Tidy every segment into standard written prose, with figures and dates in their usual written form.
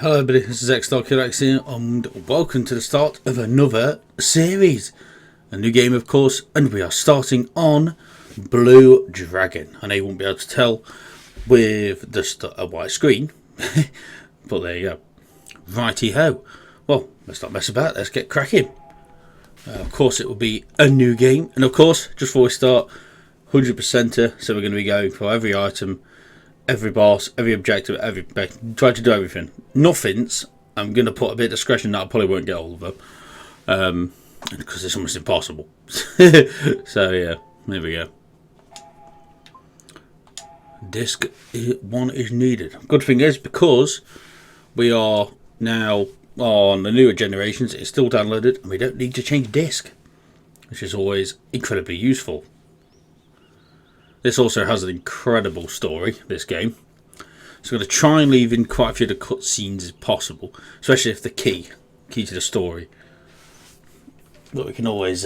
Hello everybody, this is XStarKillX here and welcome to the start of another series. A new game of course, and we are starting on Blue Dragon. I know you won't be able to tell with just a white screen, but there you go. Righty ho. Well, let's not mess about, let's get cracking. Of course it will be a new game, and of course, just before we start, 100%er, so we're going to be going for every item, every boss, every objective, try to do everything. Nothing's. I'm going to put a bit of discretion that I probably won't get all of them. Because it's almost impossible. So yeah, there we go. Disc 1 is needed. Good thing is, because we are now on the newer generations, it's still downloaded and we don't need to change disc, which is always incredibly useful. This also has an incredible story, this game. So I'm going to try and leave in quite a few of the cutscenes as possible, especially if the key to the story. But we can always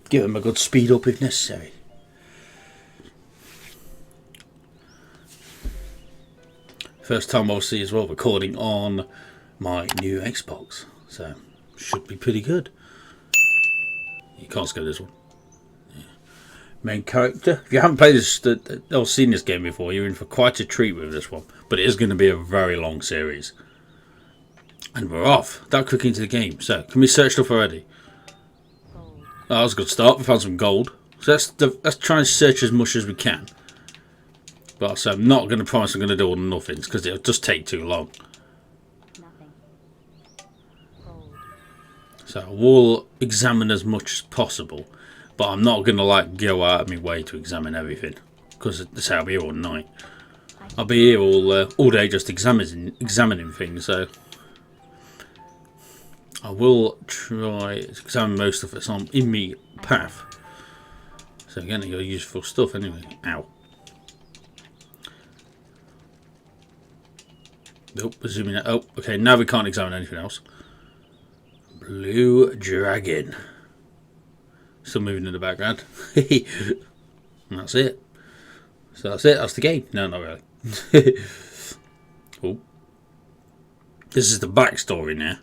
give them a good speed up if necessary. First time obviously as well recording on my new Xbox, so should be pretty good. You can't skip this one. Main character. If you haven't played this or seen this game before, you're in for quite a treat with this one. But it is going to be a very long series. And we're off. That quick into the game. So, can we search stuff already? Oh, that was a good start. We found some gold. So let's try and search as much as we can. But so I'm not going to promise I'm going to do all the nothings, because it'll just take too long. Nothing. Gold. So we'll examine as much as possible. But I'm not going to go out of my way to examine everything, because that's how I'll be here all night. I'll be here all day just examining things, so I will try to examine most of it in my path. So again, I got useful stuff anyway. Ow. Nope, zooming out. Oh, okay, now we can't examine anything else. Blue Dragon. Still moving in the background. And that's it. So that's it. That's the game. No, not really. Oh. This is the backstory now.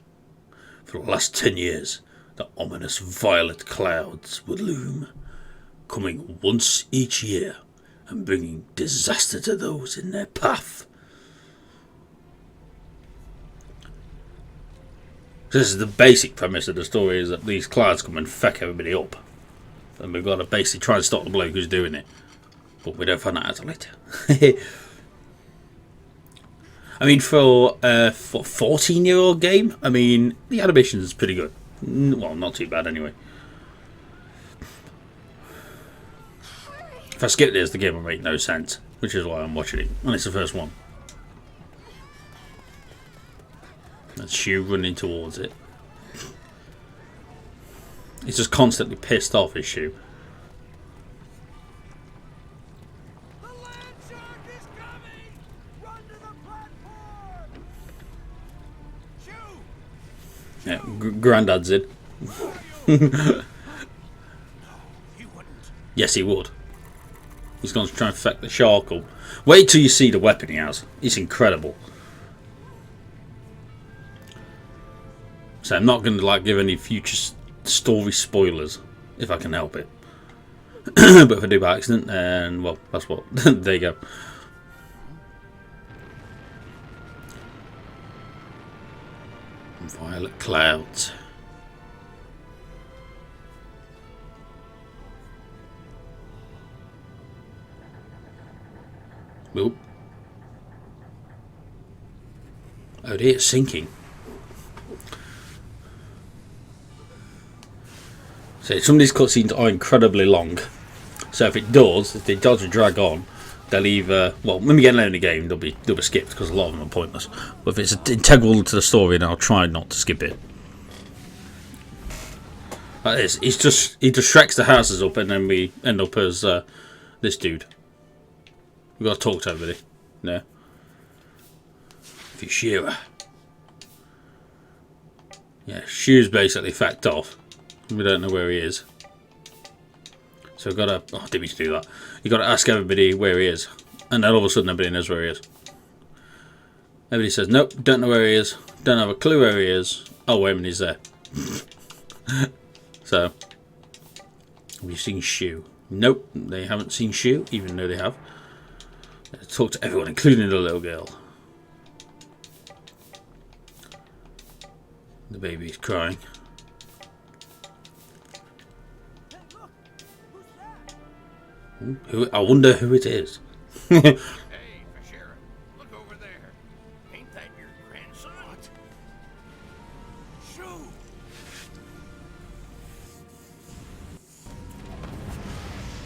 For the last 10 years, the ominous violet clouds would loom, coming once each year and bringing disaster to those in their path. So this is the basic premise of the story, is that these clouds come and feck everybody up. And we've got to basically try and stop the bloke who's doing it. But we don't find that out until later. I mean, for a 14-year-old game, I mean, the animation is pretty good. Well, not too bad anyway. If I skip this, the game will make no sense. Which is why I'm watching it. And it's the first one. That's Shu running towards it. He's just constantly pissed off his Shu. The land shark is coming! Run to the platform! Shu! Yeah, Grandad's in. No, he wouldn't. Yes, he would. He's going to try and feck the shark up. Wait till you see the weapon he has. It's incredible. So I'm not going to give any future story spoilers if I can help it. But if I do by accident, then well, that's what. There you go. Violet clouds. Oop. Oh dear, it's sinking. So some of these cutscenes are incredibly long. So if they does drag on, they'll either, well, when we get later in the game, they'll be skipped because a lot of them are pointless. But if it's integral to the story, then I'll try not to skip it. Like this, he just shreks the houses up, and then we end up as this dude. We've got to talk to everybody. No. Fushira. Yeah, Shu's basically fecked off. We don't know where he is. So we've got to... Oh, I didn't mean to do that. You've got to ask everybody where he is. And then all of a sudden everybody knows where he is. Everybody says, nope, don't know where he is. Don't have a clue where he is. Oh, wait a minute, he's there. So, have you seen Shu? Nope, they haven't seen Shu, even though they have. Let's talk to everyone, including the little girl. The baby's crying. Hey, look! Who's that? Who? I wonder who it is. Hey, Sheriff, look over there. Ain't that your grandson? What? Shoo!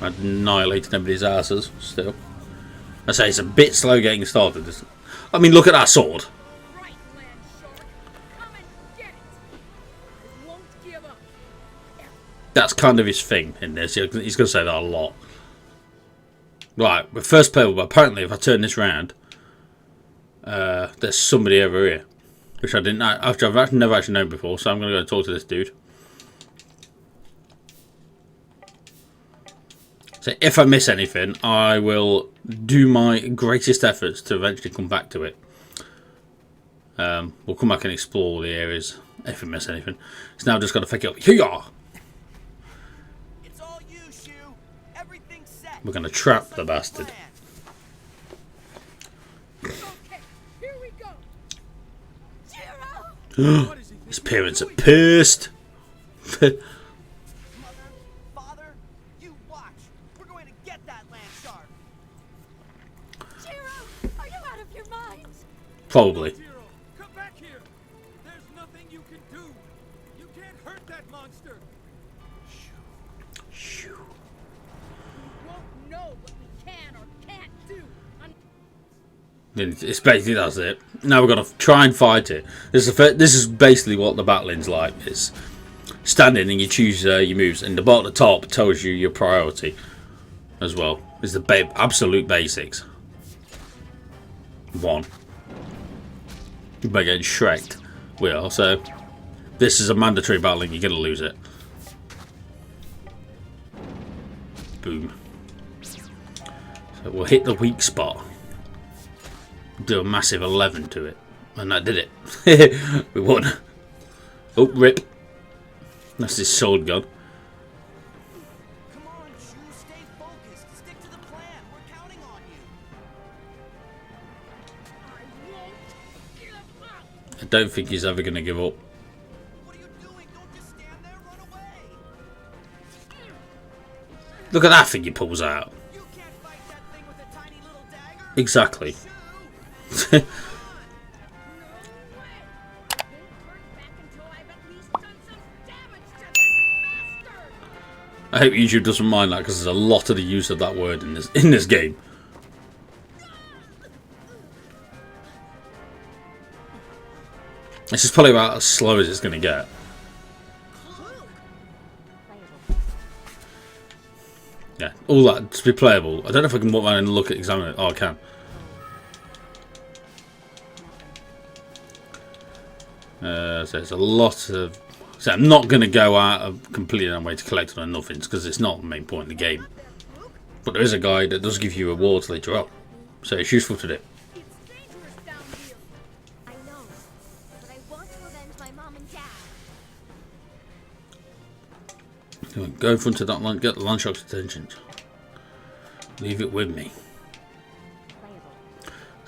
I annihilated everybody's asses still. I say it's a bit slow getting started. I mean, look at that sword. Right, land shark. Come and get it. I won't give up. That's kind of his thing in this. He's going to say that a lot. Right, we're first playable, but apparently if I turn this round, there's somebody over here. Which I didn't know. I've never actually known before, so I'm going to go talk to this dude. So if I miss anything, I will do my greatest efforts to eventually come back to it. We'll come back and explore the areas if we miss anything. So now I've just got to pick it up. Here you are! It's all you, Shoo. Everything's set. We're going to trap the bastard. Okay, here we go. Zero. What is he His thinking parents are of doing? pissed. Mother, father, you watch. We're going to get that land shark. Zero, are you out of your mind? Probably. Zero, come back here. There's nothing you can do. You can't hurt that monster. Shoo. We won't know what we can or can't do. It's basically that's it. Now we've got to try and fight it. This is basically what the battling's like. It's standing and you choose your moves, and the bar at the top tells you your priority as well. It's the absolute basics. 1. By getting shreked. We are, so this is a mandatory battling. You're gonna lose it. Boom. So we'll hit the weak spot. Do a massive 11 to it, and that did it. We won. Oh, rip. That's his sword gun. Come on, Shoo, stay focused. Stick to the plan. We're counting on you. I won't give up. I don't think he's ever going to give up. What are you doing? Don't just stand there. Run away. Look at that thing he pulls out. You can't fight that thing with a tiny little dagger. Exactly. Shoo! No way. I won't hurt back until I've at least done some damage to this bastard. I hope YouTube doesn't mind that, because there's a lot of the use of that word in this game. This is probably about as slow as it's going to get. Yeah, all that to be playable. I don't know if I can walk around and look at examine it. Oh, I can. So there's a lot of. So I'm not going to go out of completely on way to collect on nothings, because it's not the main point of the game. But there is a guide that does give you rewards later on, so it's useful to do. It's dangerous down here. I know, but I want to avenge my mom and dad. Go in front of that line, get the land shark's attention. Leave it with me. Playable.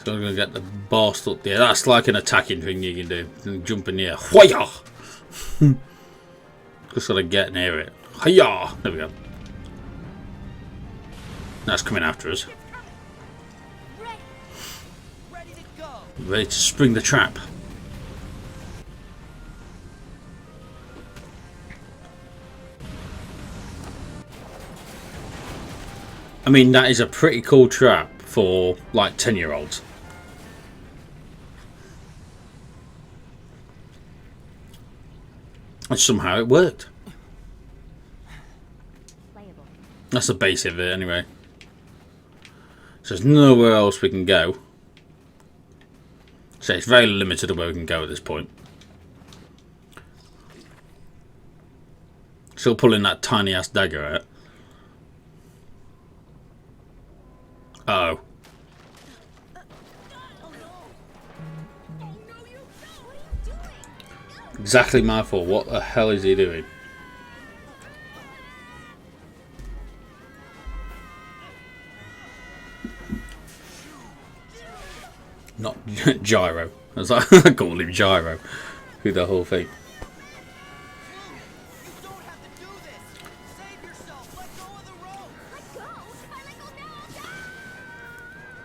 So I'm going to get the blast up there. That's like an attacking thing you can do. Jump in the air. Hwaya! Just got to get near it. Hiya! There we go. That's coming after us. Ready to go. Ready to spring the trap. I mean, that is a pretty cool trap for like 10-year-olds. And somehow it worked. Playable. That's the base of it anyway. So there's nowhere else we can go. So it's very limited of where we can go at this point. Still pulling that tiny ass dagger out. Uh oh. Exactly my fault. What the hell is he doing? Not Gyro. As I call him Gyro. Through the whole thing. You don't have to do this. Save yourself. Let go of the rope. Let go. If I let go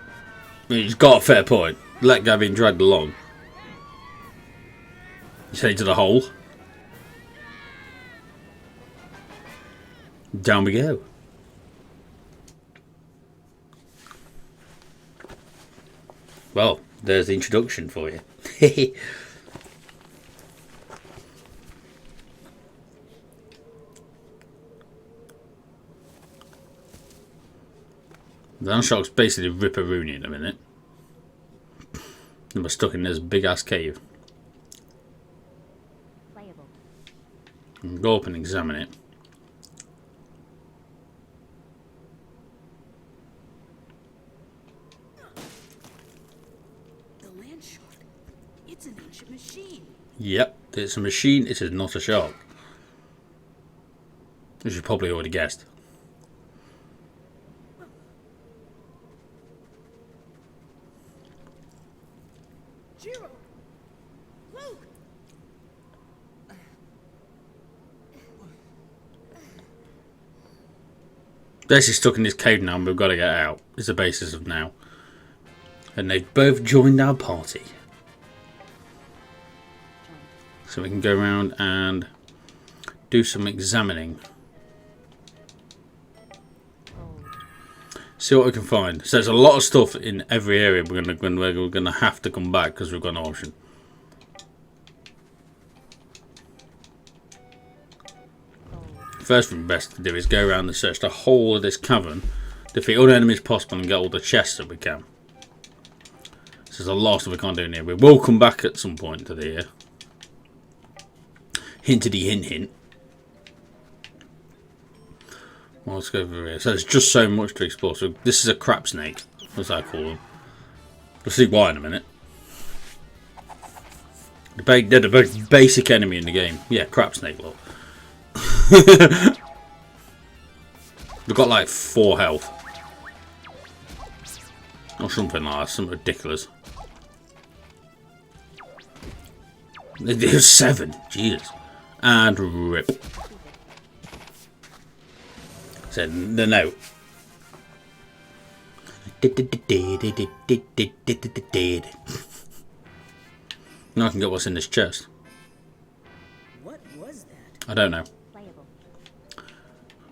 now, I mean, he's got a fair point. Let go being dragged along. He's heading to the hole. Down we go. Well, there's the introduction for you. The land shark's basically Ripperoonie in a minute. And we're stuck in this big ass cave. playable. And go up and examine it. The land shark. It's an ancient machine. Yep, it's a machine, it is not a shark. As you probably already guessed. Jiro! Luke! Basically stuck in this cave now and we've got to get out. Is the basis of now. And they've both joined our party. So we can go around and do some examining. See what we can find. So there's a lot of stuff in every area we're gonna have to come back because we've got no option. First thing best to do is go around and search the whole of this cavern, defeat all the enemies possible and get all the chests that we can. So there's a lot that we can't do in here. We will come back at some point to the hintedy hint hint. Well, let's go over here. So there's just so much to explore. So this is a crab snake, as I call them. We'll see why in a minute. They're the most basic enemy in the game. Yeah, crab snake, look. We've got like 4 health. Or something like that, something ridiculous. There's 7, Jesus. And rip. Said the note. Now I can get what's in this chest. What was that? I don't know. Playable.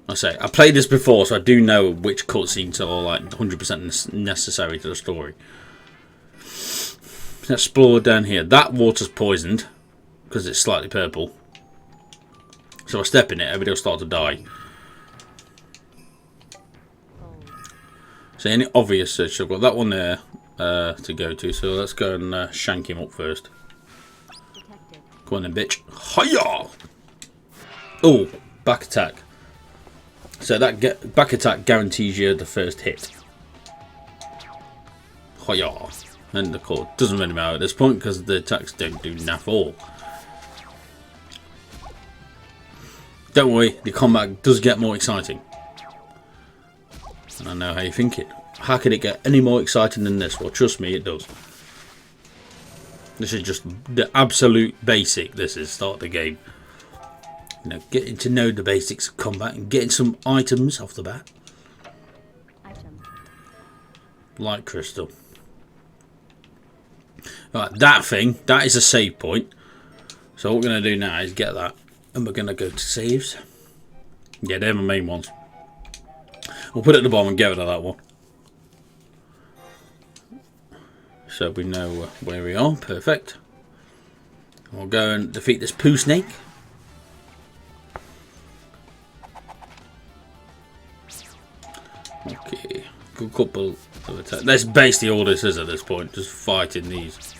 I say I played this before, so I do know which cutscenes are like 100% necessary to the story. Let's explore down here. That water's poisoned because it's slightly purple. So I step in it, everybody will start to die. So any obvious search, I've got that one there to go to. So let's go and shank him up first. Detected. Go on then, bitch. Hiya! Oh, back attack. So that back attack guarantees you the first hit. Hiya! And the core doesn't really matter at this point because the attacks don't do naff all. Don't worry, the combat does get more exciting. And I know how you're thinking. How can it get any more exciting than this? Well, trust me, it does. This is just the absolute basic. This is start the game. You know, getting to know the basics of combat and getting some items off the bat. Item. Like crystal. Right, that thing, that is a save point. So what we're going to do now is get that. And we're going to go to saves. Yeah, they're my main ones. We'll put it at the bottom and get rid of that one. So we know where we are. Perfect. We'll go and defeat this poo snake. Okay. Good couple of attacks. That's basically all this is at this point. Just fighting these.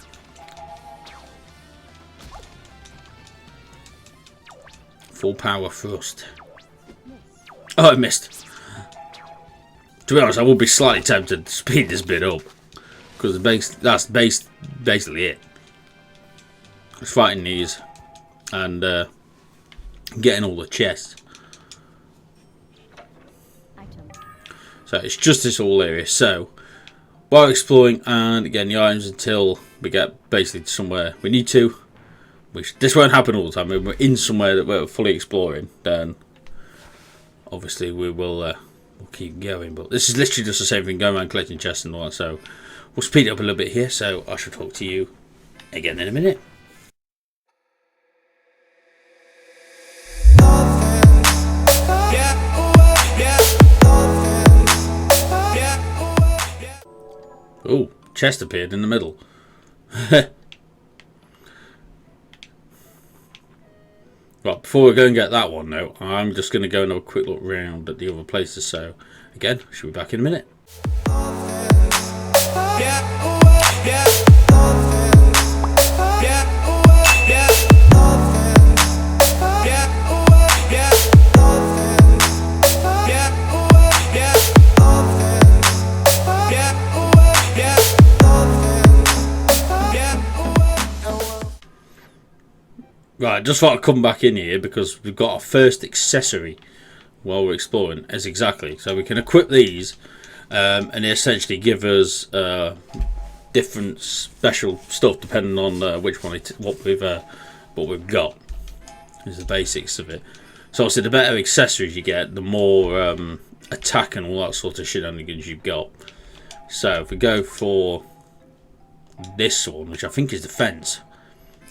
Full power thrust. Oh, I missed. To be honest, I would be slightly tempted to speed this bit up. Because that's basically it. Just fighting these. and getting all the chests. Item. So it's just this whole area. So while exploring and getting the items until we get basically to somewhere we need to, which this won't happen all the time. When we're in somewhere that we're fully exploring, then obviously we will we'll keep going. But this is literally just the same thing, going around collecting chests and all that. So we'll speed it up a little bit here. So I shall talk to you again in a minute. Oh, chest appeared in the middle. Right, before we go and get that one though, I'm just going to go and have a quick look round at the other places. So again, I should be back in a minute. Right, just thought I'd come back in here because we've got our first accessory while we're exploring. As exactly, so we can equip these, and they essentially give us different special stuff depending on which one what we've got. Is the basics of it. So obviously, the better accessories you get, the more attack and all that sort of shenanigans you've got. So if we go for this one, which I think is defense.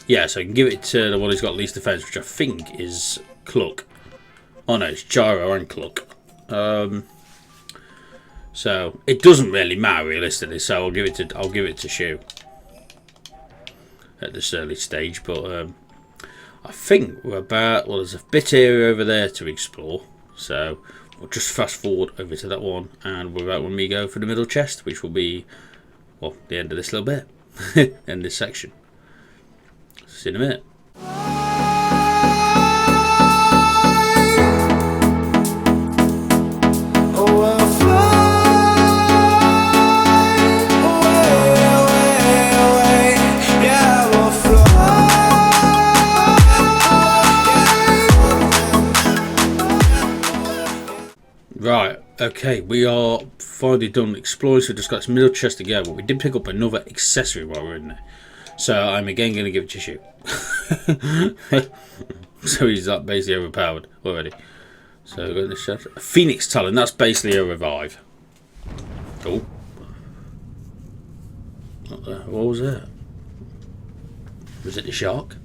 Yeah, so I can give it to the one who's got least defense, which I think is Cluck. Oh no, it's Gyro and Cluck. So it doesn't really matter realistically. So I'll give it to Shu at this early stage. But I think we're about, well, there's a bit area over there to explore. So we'll just fast forward over to that one, and we're about when we go for the middle chest, which will be, well, the end of this little bit, end this section. See you in a minute. Right, okay, we are finally done exploring, so we just got this middle chest to go, but we did pick up another accessory while we were in there. So I'm again going to give it to Shu. So he's basically overpowered already. So we've got this chest. A Phoenix Talon, that's basically a revive. Cool. What was that? Was it the shark?